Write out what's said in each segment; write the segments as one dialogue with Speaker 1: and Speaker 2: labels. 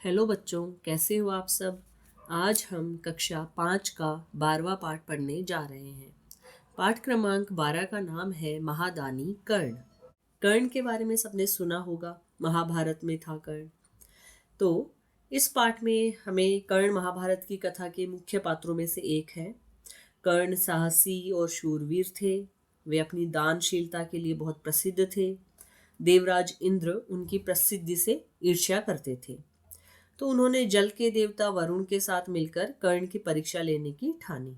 Speaker 1: Hello बच्चों, कैसे हो आप सब। आज हम कक्षा 5 का 12वां पाठ पढ़ने जा रहे हैं। पाठ क्रमांक 12 का नाम है महादानी कर्ण। कर्ण के बारे में सबने सुना होगा, महाभारत में था कर्ण। तो इस पाठ में हमें कर्ण महाभारत की कथा के मुख्य पात्रों में से एक है। कर्ण साहसी और शूरवीर थे। वे अपनी दानशीलता के लिए बहुत प्रसिद्ध थे। देवराज इंद्र उनकी प्रसिद्धि से ईर्ष्या करते थे, तो उन्होंने जल के देवता वरुण के साथ मिलकर कर्ण की परीक्षा लेने की ठानी।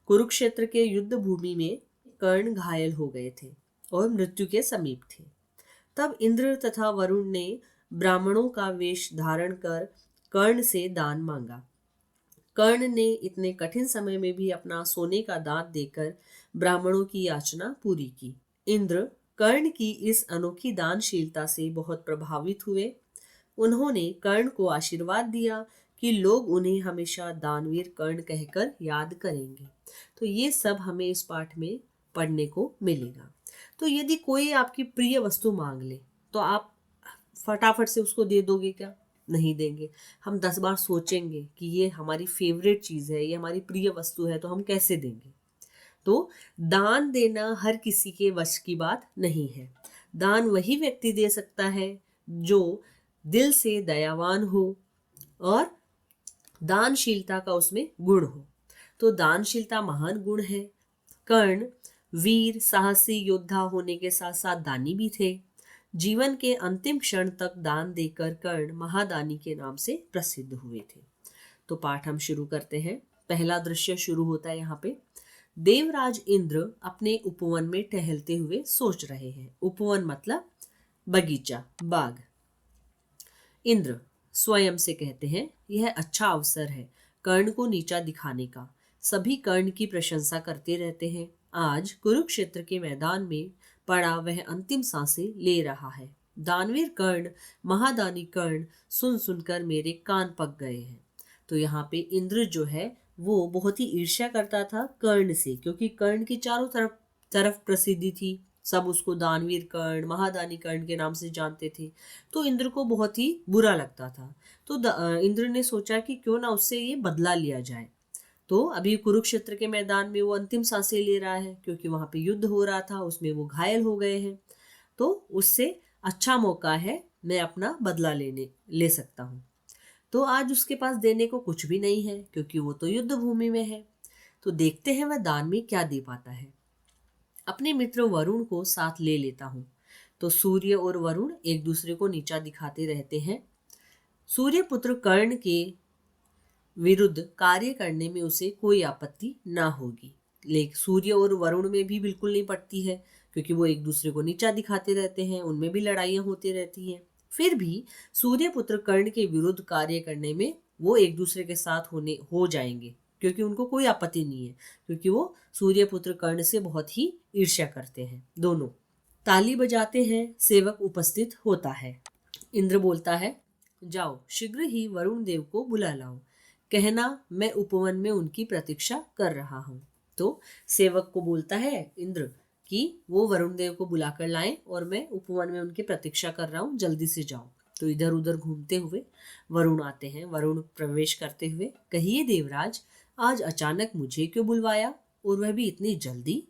Speaker 1: कुरुक्षेत्र के युद्ध भूमि में कर्ण घायल हो गए थे और मृत्यु के समीप थे। तब इंद्र तथा वरुण ने ब्राह्मणों का वेश धारण कर कर्ण से दान मांगा। कर्ण ने इतने कठिन समय में भी अपना सोने का दांत देकर ब्राह्मणों की याचना पूरी की। इंद्र कर्ण की इस अनोखी दानशीलता से बहुत प्रभावित हुए। उन्होंने कर्ण को आशीर्वाद दिया कि लोग उन्हें हमेशा दानवीर कर्ण कहकर याद करेंगे। तो ये सब हमें इस पाठ में पढ़ने को मिलेगा। तो यदि कोई आपकी प्रिय वस्तु मांग ले तो आप फटाफट से उसको दे दोगे क्या? नहीं देंगे। हम 10 बार सोचेंगे कि ये हमारी फेवरेट चीज़ है, ये हमारी प्रिय वस्तु है, तो हम कैसे देंगे। तो दान देना हर किसी के वश की बात नहीं है। दान वही व्यक्ति दे सकता है जो दिल से दयावान हो और दानशीलता का उसमें गुण हो। तो दानशीलता महान गुण है। कर्ण वीर साहसी योद्धा होने के साथ साथ दानी भी थे। जीवन के अंतिम क्षण तक दान देकर कर्ण महादानी के नाम से प्रसिद्ध हुए थे। तो पाठ हम शुरू करते हैं। पहला दृश्य शुरू होता है यहाँ पे। देवराज इंद्र अपने उपवन में टहलते हुए सोच रहे हैं। उपवन मतलब बगीचा, बाग। इंद्र स्वयं से कहते हैं, यह अच्छा अवसर है कर्ण को नीचा दिखाने का। सभी कर्ण की प्रशंसा करते रहते हैं। आज कुरुक्षेत्र के मैदान में पड़ा वह अंतिम सांसें ले रहा है। दानवीर कर्ण, महादानी कर्ण सुन सुनकर मेरे कान पक गए हैं। तो यहाँ पे इंद्र जो है वो बहुत ही ईर्ष्या करता था कर्ण से, क्योंकि कर्ण की चारों तरफ तरफ प्रसिद्धि थी। सब उसको दानवीर कर्ण, महादानी कर्ण के नाम से जानते थे। तो इंद्र को बहुत ही बुरा लगता था। तो इंद्र ने सोचा कि क्यों ना उससे ये बदला लिया जाए। तो अभी कुरुक्षेत्र के मैदान में वो अंतिम सांसें ले रहा है, क्योंकि वहां पे युद्ध हो रहा था, उसमें वो घायल हो गए हैं। तो उससे अच्छा मौका है, मैं अपना बदला लेने ले सकता हूँ। तो आज उसके पास देने को कुछ भी नहीं है, क्योंकि वो तो युद्ध भूमि में है। तो देखते हैं वह दान में क्या दे पाता है। अपने मित्र वरुण को साथ ले लेता हूँ। तो सूर्य और वरुण एक दूसरे को नीचा दिखाते रहते हैं। सूर्य पुत्र कर्ण के विरुद्ध कार्य करने में उसे कोई आपत्ति ना होगी, लेकिन सूर्य और वरुण में भी बिल्कुल नहीं पड़ती है, क्योंकि वो एक दूसरे को नीचा दिखाते रहते हैं, उनमें भी लड़ाइयाँ होती रहती हैं। फिर भी सूर्य पुत्र कर्ण के विरुद्ध कार्य करने में वो एक दूसरे के साथ होने हो जाएंगे, क्योंकि उनको कोई आपत्ति नहीं है, क्योंकि वो सूर्य पुत्र कर्ण से बहुत ही ईर्ष्या करते हैं दोनों। ताली बजाते हैं, सेवक उपस्थित होता है। इंद्र बोलता है, जाओ शीघ्र ही वरुण देव को बुला लाओ, कहना मैं उपवन में उनकी प्रतीक्षा कर रहा हूँ। तो सेवक को बोलता है इंद्र कि वो वरुण देव को बुलाकर लाएं और मैं उपवन में उनकी प्रतीक्षा कर रहा हूँ, जल्दी से जाओ। तो इधर उधर घूमते हुए वरुण आते हैं। वरुण प्रवेश करते हुए, कहिए देवराज, आज अचानक मुझे क्यों बुलवाया, और वह भी इतनी जल्दी?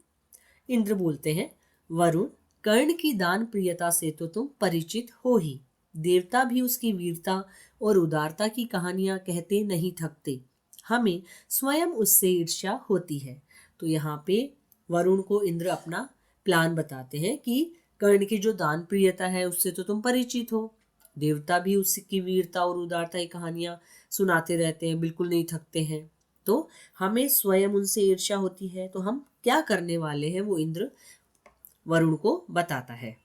Speaker 1: इंद्र बोलते हैं, वरुण, कर्ण की दान प्रियता से तो तुम परिचित हो ही। देवता भी उसकी वीरता और उदारता की कहानियां कहते नहीं थकते। हमें स्वयं उससे ईर्ष्या होती है। तो यहाँ पे वरुण को इंद्र अपना प्लान बताते हैं कि कर्ण की जो दान प्रियता है उससे तो तुम परिचित हो। देवता भी उसकी वीरता और उदारता की कहानियां सुनाते रहते हैं, बिल्कुल नहीं थकते हैं। तो हमें स्वयं उनसे ईर्ष्या होती है, तो हम क्या करने वाले हैं वो इंद्र वरुण को बताता है।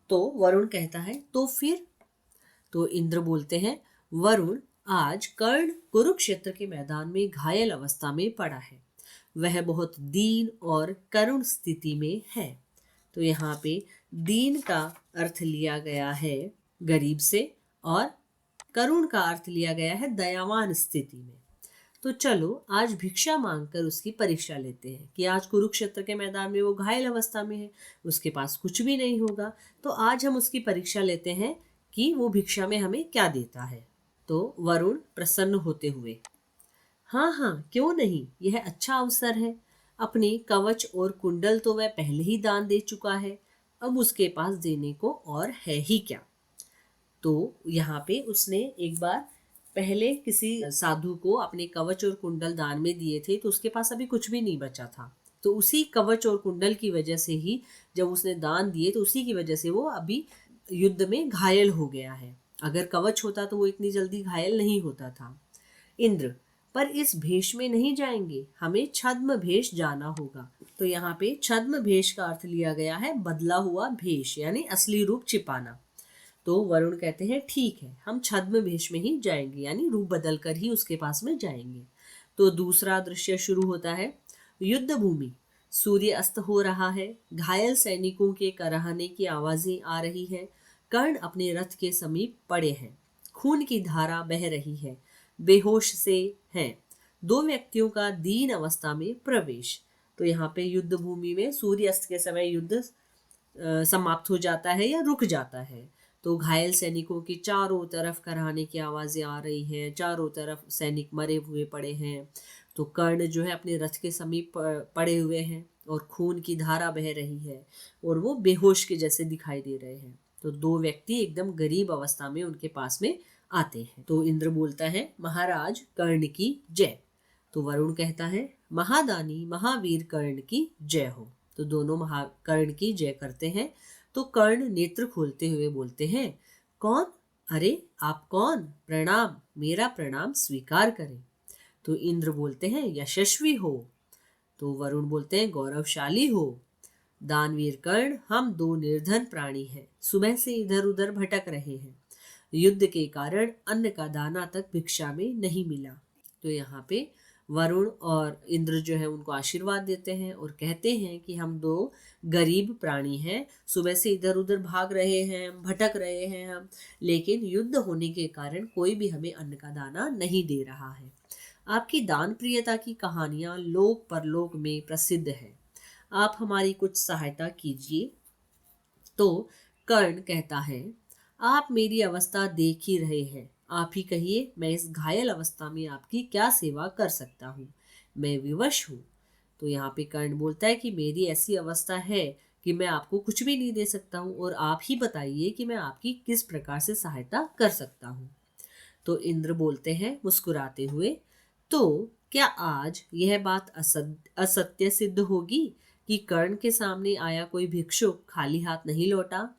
Speaker 1: तो वरुण कहता है, तो फिर? तो इंद्र बोलते हैं, वरुण, आज कर्ण कुरुक्षेत्र के मैदान में घायल अवस्था में पड़ा है। वह बहुत दीन और करुण स्थिति में है। तो यहाँ पे दीन का अर्थ लिया गया है गरीब से, और करुण का अर्थ लिया गया है दयावान स्थिति में। तो चलो आज भिक्षा मांगकर उसकी परीक्षा लेते हैं कि आज कुरुक्षेत्र के मैदान में वो घायल अवस्था में है, उसके पास कुछ भी नहीं होगा। तो आज हम उसकी परीक्षा लेते हैं कि वो भिक्षा में हमें क्या देता है। तो वरुण प्रसन्न होते हुए, हाँ हाँ क्यों नहीं, यह अच्छा अवसर है। अपने कवच और कुंडल तो वह पहले ही दान दे चुका है, अब उसके पास देने को और है ही क्या। तो यहाँ पे उसने एक बार पहले किसी साधु को अपने कवच और कुंडल दान में दिए थे, तो उसके पास अभी कुछ भी नहीं बचा था। तो उसी कवच और कुंडल की वजह से ही जब उसने दान दिए, तो उसी की वजह से वो अभी युद्ध में घायल हो गया है। अगर कवच होता तो वो इतनी जल्दी घायल नहीं होता था। इंद्र, पर इस भेष में नहीं जाएंगे, हमें छद्म भेष जाना होगा। तो यहाँ पे छद्म भेष का अर्थ लिया गया है बदला हुआ भेष, यानी असली रूप छिपाना। तो वरुण कहते हैं ठीक है, हम छद्म वेश में ही जाएंगे, यानी रूप बदल कर ही उसके पास में जाएंगे। तो दूसरा दृश्य शुरू होता है। युद्ध भूमि, सूर्य अस्त हो रहा है, घायल सैनिकों के कराहने की आवाजें आ रही है। कर्ण अपने रथ के समीप पड़े हैं, खून की धारा बह रही है, बेहोश से हैं। दो व्यक्तियों का दीन अवस्था में प्रवेश। तो यहाँ पे युद्ध भूमि में सूर्य अस्त के समय युद्ध समाप्त हो जाता है या रुक जाता है। तो घायल सैनिकों की चारों तरफ कराहने की आवाज़ें आ रही हैं, चारों तरफ सैनिक मरे हुए पड़े हैं। तो कर्ण जो है अपने रथ के समीप पड़े हुए हैं और खून की धारा बह रही है और वो बेहोश के जैसे दिखाई दे रहे हैं। तो दो व्यक्ति एकदम गरीब अवस्था में उनके पास में आते हैं। तो इंद्र बोलता है, महाराज कर्ण की जय। तो वरुण कहता है, महादानी महावीर कर्ण की जय हो। तो दोनों महाकर्ण की जय करते हैं। तो कर्ण नेत्र खोलते हुए बोलते हैं, कौन? अरे आप कौन? प्रणाम, मेरा प्रणाम स्वीकार करें। तो इंद्र बोलते हैं, यशस्वी हो। तो वरुण बोलते हैं, गौरवशाली हो। दानवीर कर्ण, हम दो निर्धन प्राणी हैं, सुबह से इधर उधर भटक रहे हैं, युद्ध के कारण अन्न का दाना तक भिक्षा में नहीं मिला। तो यहाँ पे वरुण और इंद्र जो है उनको आशीर्वाद देते हैं और कहते हैं कि हम दो गरीब प्राणी हैं, सुबह से इधर उधर भाग रहे हैं, भटक रहे हैं हम, लेकिन युद्ध होने के कारण कोई भी हमें अन्न का दाना नहीं दे रहा है। आपकी दान प्रियता की कहानियां लोक परलोक में प्रसिद्ध है, आप हमारी कुछ सहायता कीजिए। तो कर्ण कहता है, आप मेरी अवस्था देख ही रहे हैं, आप ही कहिए मैं इस घायल अवस्था में आपकी क्या सेवा कर सकता हूँ, मैं विवश हूँ। तो यहाँ पे कर्ण बोलता है कि मेरी ऐसी अवस्था है कि मैं आपको कुछ भी नहीं दे सकता हूँ, और आप ही बताइए कि मैं आपकी किस प्रकार से सहायता कर सकता हूँ। तो इंद्र बोलते हैं मुस्कुराते हुए, तो क्या आज यह बात असत्य सिद्ध होगी कि कर्ण के सामने आया कोई भिक्षुक खाली हाथ नहीं लौटा?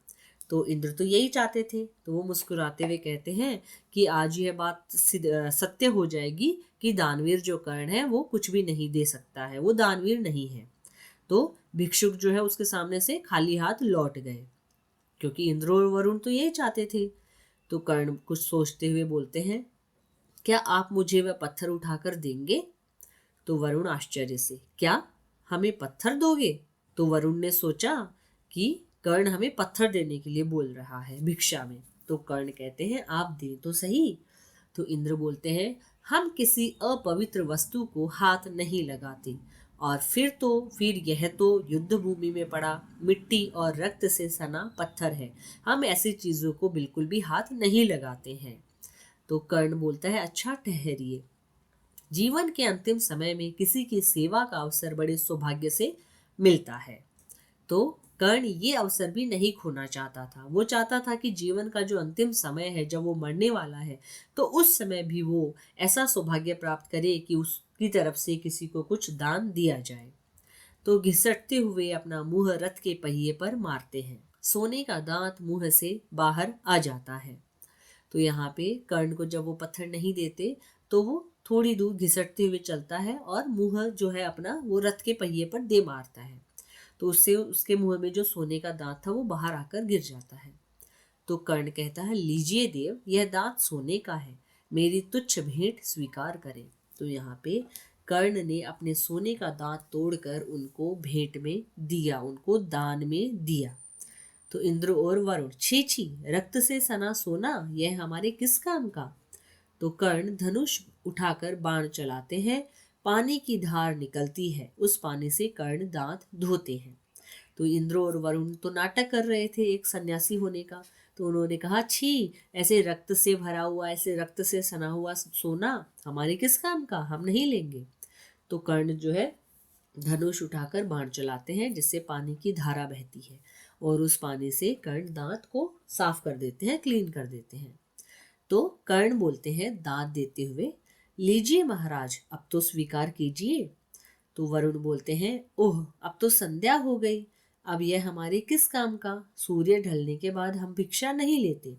Speaker 1: तो इंद्र तो यही चाहते थे, तो वो मुस्कुराते हुए कहते हैं कि आज यह बात सत्य हो जाएगी कि दानवीर जो कर्ण है वो कुछ भी नहीं दे सकता है, वो दानवीर नहीं है। तो भिक्षुक जो है उसके सामने से खाली हाथ लौट गए, क्योंकि इंद्र और वरुण तो यही चाहते थे। तो कर्ण कुछ सोचते हुए बोलते हैं, क्या आप मुझे वह पत्थर उठाकर देंगे? तो वरुण आश्चर्य से, क्या हमें पत्थर दोगे? तो वरुण ने सोचा कि कर्ण हमें पत्थर देने के लिए बोल रहा है भिक्षा में। तो कर्ण कहते हैं, आप दे तो सही। तो इंद्र बोलते हैं, हम किसी अपवित्र वस्तु को हाथ नहीं लगाते, और फिर यह तो युद्ध भूमि में पड़ा मिट्टी और रक्त से सना पत्थर है, हम ऐसी चीजों को बिल्कुल भी हाथ नहीं लगाते हैं। तो कर्ण बोलता है, अच्छा ठहरिए, जीवन के अंतिम समय में किसी की सेवा का अवसर बड़े सौभाग्य से मिलता है। तो कर्ण ये अवसर भी नहीं खोना चाहता था, वो चाहता था कि जीवन का जो अंतिम समय है, जब वो मरने वाला है, तो उस समय भी वो ऐसा सौभाग्य प्राप्त करे कि उसकी तरफ से किसी को कुछ दान दिया जाए। तो घिसटते हुए अपना मुंह रथ के पहिए पर मारते हैं, सोने का दांत मुंह से बाहर आ जाता है। तो यहाँ पे कर्ण को जब वो पत्थर नहीं देते, तो वो थोड़ी दूर घिसटते हुए चलता है और मुंह जो है अपना वो रथ के पहिए पर दे मारता है। तो उससे उसके मुंह में जो सोने का दांत था वो बाहर आकर गिर जाता है। तो कर्ण कहता है, लीजिए देव, यह दांत सोने का है, मेरी तुच्छ भेंट स्वीकार करें। तो यहाँ पे कर्ण ने अपने सोने का दांत तोड़कर उनको भेंट में दिया, उनको दान में दिया। तो इंद्र और वरुण, छी छी, रक्त से सना सोना, यह हमारे किस काम का? तो कर्ण धनुष उठाकर बाण चलाते हैं, पानी की धार निकलती है, उस पानी से कर्ण दांत धोते हैं। तो इंद्र और वरुण तो नाटक कर रहे थे एक सन्यासी होने का, तो उन्होंने कहा, छी, ऐसे रक्त से भरा हुआ, ऐसे रक्त से सना हुआ सोना हमारे किस काम का, हम नहीं लेंगे। तो कर्ण जो है धनुष उठाकर बाण चलाते हैं, जिससे पानी की धारा बहती है और उस पानी से कर्ण दांत को साफ कर देते हैं, क्लीन कर देते हैं। तो कर्ण बोलते हैं दांत देते हुए, लीजिए महाराज, अब तो स्वीकार कीजिए। तो वरुण बोलते हैं, ओह, अब तो संध्या हो गई, अब यह हमारे किस काम का, सूर्य ढलने के बाद हम भिक्षा नहीं लेते।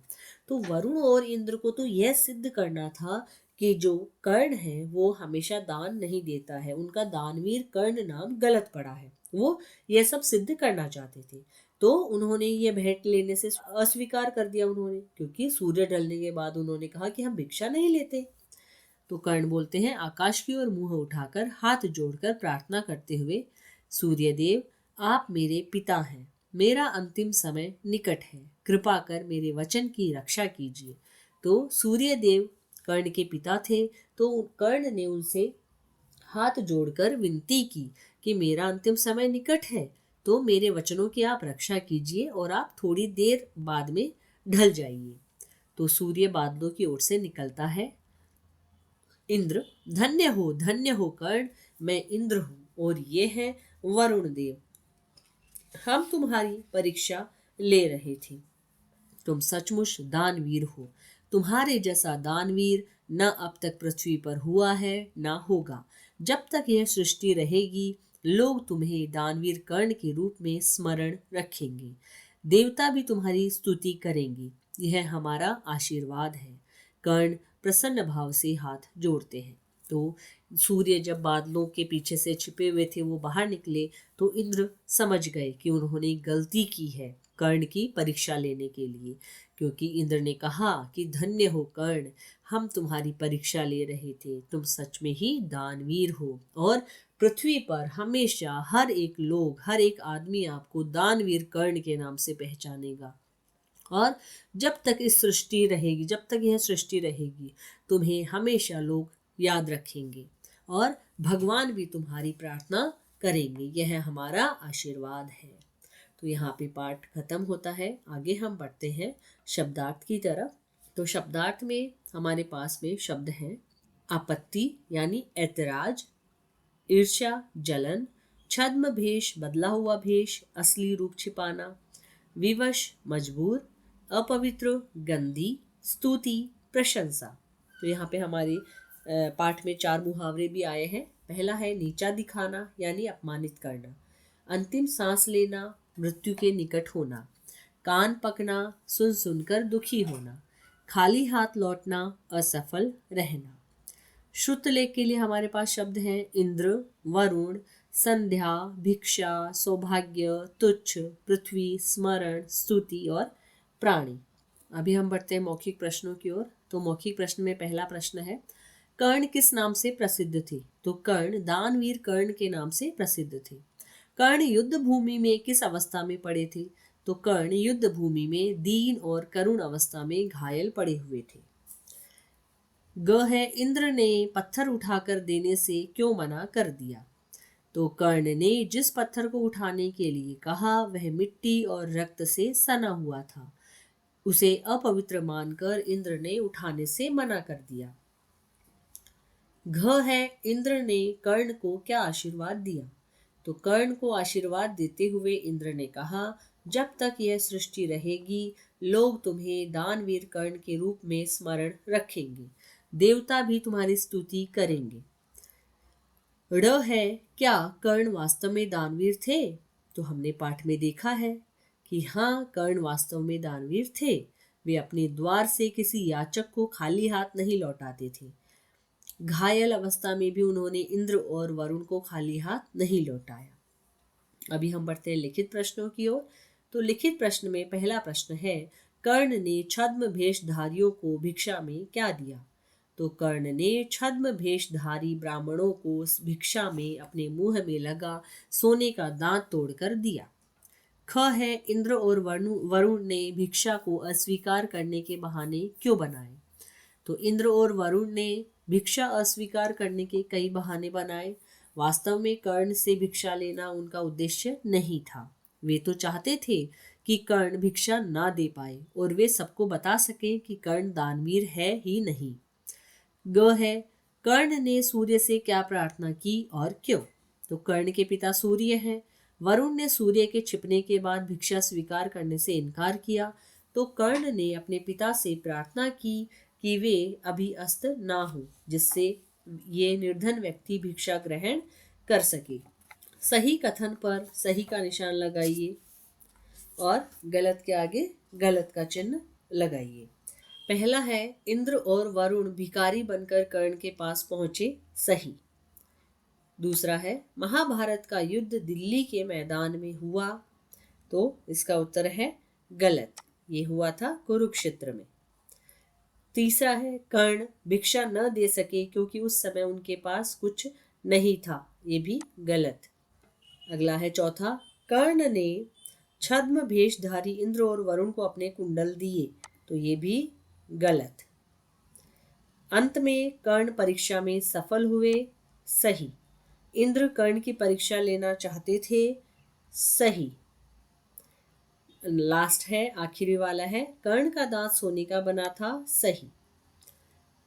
Speaker 1: तो वरुण और इंद्र को तो यह सिद्ध करना था कि जो कर्ण है वो हमेशा दान नहीं देता है, उनका दानवीर कर्ण नाम गलत पड़ा है, वो यह सब सिद्ध करना चाहते थे। तो उन्होंने ये भेंट लेने से अस्वीकार कर दिया उन्होंने, क्योंकि सूर्य ढलने के बाद उन्होंने कहा कि हम भिक्षा नहीं लेते। तो कर्ण बोलते हैं, आकाश की ओर मुंह उठाकर हाथ जोड़कर प्रार्थना करते हुए, सूर्यदेव, आप मेरे पिता हैं, मेरा अंतिम समय निकट है, कृपा कर मेरे वचन की रक्षा कीजिए। तो सूर्यदेव कर्ण के पिता थे, तो कर्ण ने उनसे हाथ जोड़कर विनती की कि मेरा अंतिम समय निकट है, तो मेरे वचनों की आप रक्षा कीजिए और आप थोड़ी देर बाद में ढल जाइए। तो सूर्य बादलों की ओर से निकलता है। इंद्र, धन्य हो कर्ण, मैं इंद्र हूँ और ये है वरुण देव, हम तुम्हारी परीक्षा ले रहे थे, तुम सचमुच दानवीर हो, तुम्हारे जैसा दानवीर न अब तक पृथ्वी पर हुआ है न होगा। जब तक यह सृष्टि रहेगी लोग तुम्हें दानवीर कर्ण के रूप में स्मरण रखेंगे, देवता भी तुम्हारी स्तुति करेंगे, यह हमारा आशीर्वाद है। कर्ण प्रसन्न भाव से हाथ जोड़ते हैं। तो सूर्य जब बादलों के पीछे से छिपे हुए थे वो बाहर निकले, तो इंद्र समझ गए कि उन्होंने गलती की है कर्ण की परीक्षा लेने के लिए, क्योंकि इंद्र ने कहा कि धन्य हो कर्ण, हम तुम्हारी परीक्षा ले रहे थे, तुम सच में ही दानवीर हो और पृथ्वी पर हमेशा हर एक आदमी आपको दानवीर कर्ण के नाम से पहचानेगा। और जब तक इस सृष्टि रहेगी, जब तक यह सृष्टि रहेगी, तुम्हें हमेशा लोग याद रखेंगे और भगवान भी तुम्हारी प्रार्थना करेंगे, यह हमारा आशीर्वाद है। तो यहाँ पे पाठ खत्म होता है। आगे हम बढ़ते हैं शब्दार्थ की तरफ। तो शब्दार्थ में हमारे पास में शब्द हैं आपत्ति यानी ऐतराज, ईर्ष्या, जलन, छद्म भेष, बदला हुआ भेष, असली रूप छिपाना, विवश, मजबूर, अपवित्र, गंदी, स्तुति, प्रशंसा। तो यहाँ पे हमारे पाठ में 4 मुहावरे भी आए हैं। पहला है नीचा दिखाना यानी अपमानित करना, अंतिम सांस लेना, मृत्यु के निकट होना, कान पकना, सुन सुनकर दुखी होना, खाली हाथ लौटना, असफल रहना। श्रुत लेख के लिए हमारे पास शब्द हैं इंद्र, वरुण, संध्या, भिक्षा, सौभाग्य, तुच्छ, पृथ्वी, स्मरण, स्तुति और प्राणी। अभी हम बढ़ते हैं मौखिक प्रश्नों की ओर। तो मौखिक प्रश्न में पहला प्रश्न है, कर्ण किस नाम से प्रसिद्ध थे? तो कर्ण दानवीर कर्ण के नाम से प्रसिद्ध थे। कर्ण युद्ध भूमि में किस अवस्था में पड़े थे? तो कर्ण युद्ध भूमि में दीन और करुण अवस्था में घायल पड़े हुए थे। ग है इंद्र ने पत्थर उठाकर देने से क्यों मना कर दिया? तो कर्ण ने जिस पत्थर को उठाने के लिए कहा वह मिट्टी और रक्त से सना हुआ था, उसे अपवित्र मानकर इंद्र ने उठाने से मना कर दिया। घ है इंद्र ने कर्ण को क्या आशीर्वाद दिया? तो कर्ण को आशीर्वाद देते हुए इंद्र ने कहा, जब तक यह सृष्टि रहेगी लोग तुम्हें दानवीर कर्ण के रूप में स्मरण रखेंगे, देवता भी तुम्हारी स्तुति करेंगे। ड़ है, क्या कर्ण वास्तव में दानवीर थे? तो हमने पाठ में देखा है कि हाँ, कर्ण वास्तव में दानवीर थे। वे अपने द्वार से किसी याचक को खाली हाथ नहीं लौटाते थे। घायल अवस्था में भी उन्होंने इंद्र और वरुण को खाली हाथ नहीं लौटाया। अभी हम बढ़ते हैं लिखित प्रश्नों की ओर। तो लिखित प्रश्न में पहला प्रश्न है, कर्ण ने छद्म भेषधारियों को भिक्षा में क्या दिया? तो कर्ण ने छद्म भेषधारी ब्राह्मणों को भिक्षा में अपने मुंह में लगा सोने का दांत तोड़कर दिया। ख है, इंद्र और वरुण ने भिक्षा को अस्वीकार करने के बहाने क्यों बनाए? तो इंद्र और वरुण ने भिक्षा अस्वीकार करने के कई बहाने बनाए। वास्तव में कर्ण से भिक्षा लेना उनका उद्देश्य नहीं था। वे तो चाहते थे कि कर्ण भिक्षा ना दे पाए और वे सबको बता सके कि कर्ण दानवीर है ही नहीं। ग है, कर्ण ने सूर्य से क्या प्रार्थना की और क्यों? तो कर्ण के पिता सूर्य हैं। वरुण ने सूर्य के छिपने के बाद भिक्षा स्वीकार करने से इनकार किया, तो कर्ण ने अपने पिता से प्रार्थना की कि वे अभी अस्त ना हो, जिससे ये निर्धन व्यक्ति भिक्षा ग्रहण कर सके। सही कथन पर सही का निशान लगाइए और गलत के आगे गलत का चिन्ह लगाइए। पहला है, इंद्र और वरुण भिखारी बनकर कर्ण के पास पहुंचे, सही। दूसरा है, महाभारत का युद्ध दिल्ली के मैदान में हुआ, तो इसका उत्तर है गलत, ये हुआ था कुरुक्षेत्र में। तीसरा है, कर्ण भिक्षा न दे सके क्योंकि उस समय उनके पास कुछ नहीं था, ये भी गलत। अगला है चौथा, कर्ण ने छद्म भेषधारी इंद्र और वरुण को अपने कुंडल दिए, तो ये भी गलत। अंत में कर्ण परीक्षा में सफल हुए, सही। इंद्र कर्ण की परीक्षा लेना चाहते थे, सही। लास्ट है, आखिरी वाला है, कर्ण का दांत सोने का बना था, सही।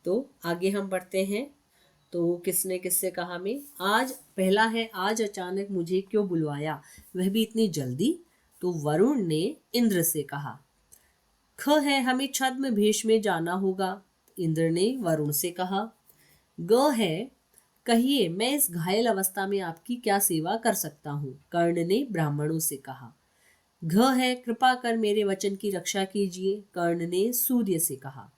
Speaker 1: तो आगे हम बढ़ते हैं। तो किसने किससे कहा में, आज पहला है, आज अचानक मुझे क्यों बुलवाया, वह भी इतनी जल्दी, तो वरुण ने इंद्र से कहा। ख है, हमें छद्म भेष में जाना होगा, इंद्र ने वरुण से कहा। ग है, कहिए मैं इस घायल अवस्था में आपकी क्या सेवा कर सकता हूँ, कर्ण ने ब्राह्मणों से कहा। घ है, कृपा कर मेरे वचन की रक्षा कीजिए, कर्ण ने सूर्य से कहा।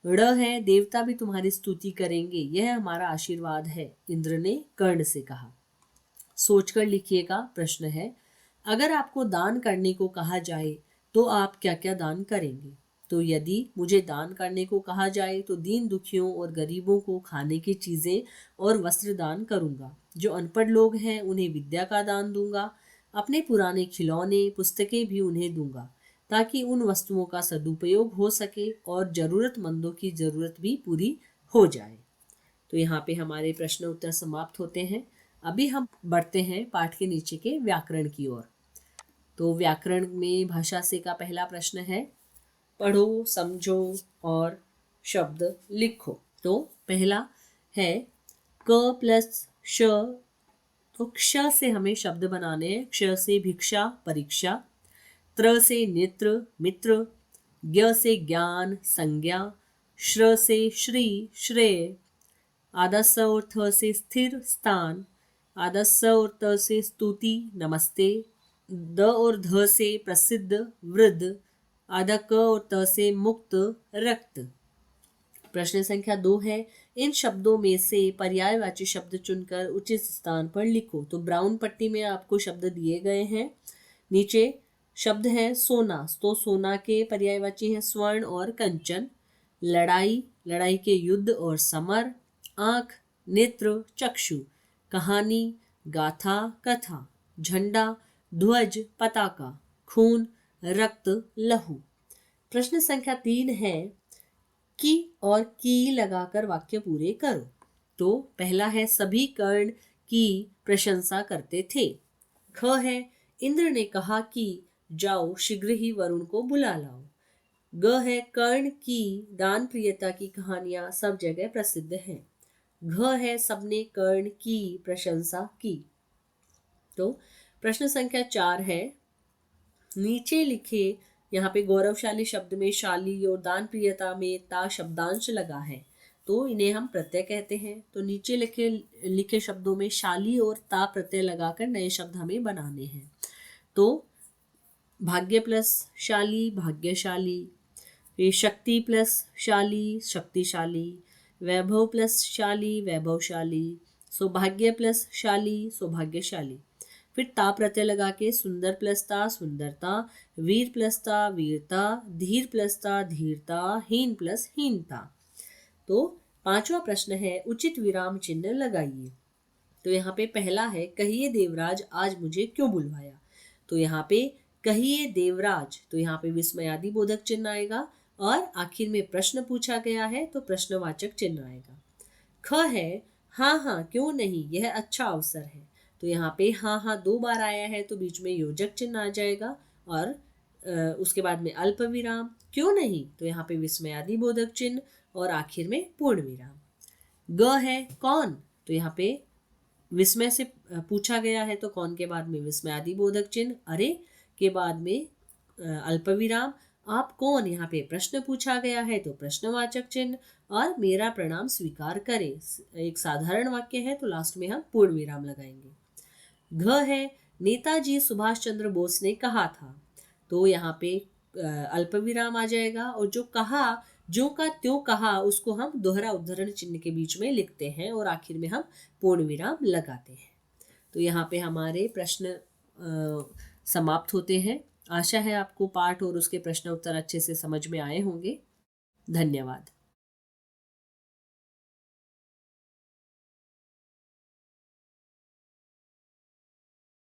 Speaker 1: ड़ है, देवता भी तुम्हारी स्तुति करेंगे, यह हमारा आशीर्वाद है, इंद्र ने कर्ण से कहा। सोचकर लिखिएगा। प्रश्न है, अगर आपको दान करने को कहा जाए तो आप क्या क्या दान करेंगे? तो यदि मुझे दान करने को कहा जाए तो दीन दुखियों और गरीबों को खाने की चीज़ें और वस्त्र दान करूंगा। जो अनपढ़ लोग हैं उन्हें विद्या का दान दूंगा। अपने पुराने खिलौने पुस्तकें भी उन्हें दूंगा ताकि उन वस्तुओं का सदुपयोग हो सके और ज़रूरतमंदों की ज़रूरत भी पूरी हो जाए। तो यहाँ पे हमारे प्रश्न उत्तर समाप्त होते हैं। अभी हम बढ़ते हैं पाठ के नीचे के व्याकरण की ओर। तो व्याकरण में भाषा से का पहला प्रश्न है, पढ़ो, समझो और शब्द लिखो। तो पहला है क प्लस श, तो क्ष से हमें शब्द बनाने हैं। क्ष से भिक्षा परीक्षा, त्र से नेत्र मित्र, ज्ञ से ज्ञान संज्ञा, श्र से श्री श्रेय, आदस और थ से स्थिर स्थान, आदस और त से स्तुति नमस्ते, द और ध से प्रसिद्ध वृद्ध, आधा क और त से मुक्त रक्त। प्रश्न संख्या 2 है, इन शब्दों में से पर्यायवाची शब्द चुनकर उचित स्थान पर लिखो। तो ब्राउन पट्टी में आपको शब्द दिए गए हैं। नीचे शब्द है सोना, तो सोना के पर्यायवाची हैं स्वर्ण और कंचन। लड़ाई, लड़ाई के युद्ध और समर। आँख, नेत्र, चक्षु। कहानी, गाथा, कथा। झंडा, ध्वज, पताका। खून, रक्त, लहू। प्रश्न संख्या 3 है, की और की लगाकर वाक्य पूरे करो। तो पहला है, सभी कर्ण की प्रशंसा करते थे। ख है, इंद्र ने कहा कि जाओ शीघ्र ही वरुण को बुला लाओ। ग है, कर्ण की दान प्रियता की कहानियां सब जगह प्रसिद्ध हैं। घ है, सबने कर्ण की प्रशंसा की। तो प्रश्न संख्या 4 है, नीचे लिखे यहाँ पे गौरवशाली शब्द में शाली और दान प्रियता में ता शब्दांश लगा है, तो इन्हें हम प्रत्यय कहते हैं। तो नीचे लिखे शब्दों में शाली और ता प्रत्यय लगाकर नए शब्द हमें बनाने हैं। तो भाग्य प्लस शाली भाग्यशाली, शक्ति प्लस शाली शक्तिशाली, वैभव प्लस शाली वैभवशाली, सौभाग्य प्लस शाली सौभाग्यशाली। फिर ता प्रत्यय लगा के सुंदर प्लस ता सुंदरता, वीर प्लस ता वीरता, धीर प्लस ता धीरता, हीन प्लस हीनता। तो पांचवा प्रश्न है, उचित विराम चिन्ह लगाइए। तो यहाँ पे पहला है, कहिए देवराज आज मुझे क्यों बुलवाया। तो यहाँ पे कहिए देवराज, तो यहाँ पे विस्मयादि बोधक चिन्ह आएगा और आखिर में प्रश्न पूछा गया है तो प्रश्नवाचक चिन्ह आएगा। ख है, हाँ हाँ क्यों नहीं, यह अच्छा अवसर है। तो यहाँ पे हाँ हाँ 2 बार आया है तो बीच में योजक चिन्ह आ जाएगा और उसके बाद में अल्प विराम, क्यों नहीं, तो यहाँ पे विस्मयादि बोधक चिन्ह और आखिर में पूर्ण विराम। ग है कौन, तो यहाँ पे विस्मय से पूछा गया है तो कौन के बाद में विस्मयादि बोधक चिन्ह, अरे के बाद में अल्प विराम, आप कौन, यहाँ पे प्रश्न पूछा गया है तो प्रश्नवाचक चिन्ह, और मेरा प्रणाम स्वीकार करें, एक साधारण वाक्य है तो लास्ट में हम पूर्ण विराम लगाएंगे। घ है नेताजी सुभाष चंद्र बोस ने कहा था, तो यहाँ पे अल्प विराम आ जाएगा, और जो कहा, जो का त्यों कहा, उसको हम दोहरा उद्धरण चिन्ह के बीच में लिखते हैं और आखिर में हम पूर्ण विराम लगाते हैं। तो यहाँ पे हमारे प्रश्न समाप्त होते हैं। आशा है आपको पाठ और उसके प्रश्न उत्तर अच्छे से समझ में आए होंगे। धन्यवाद।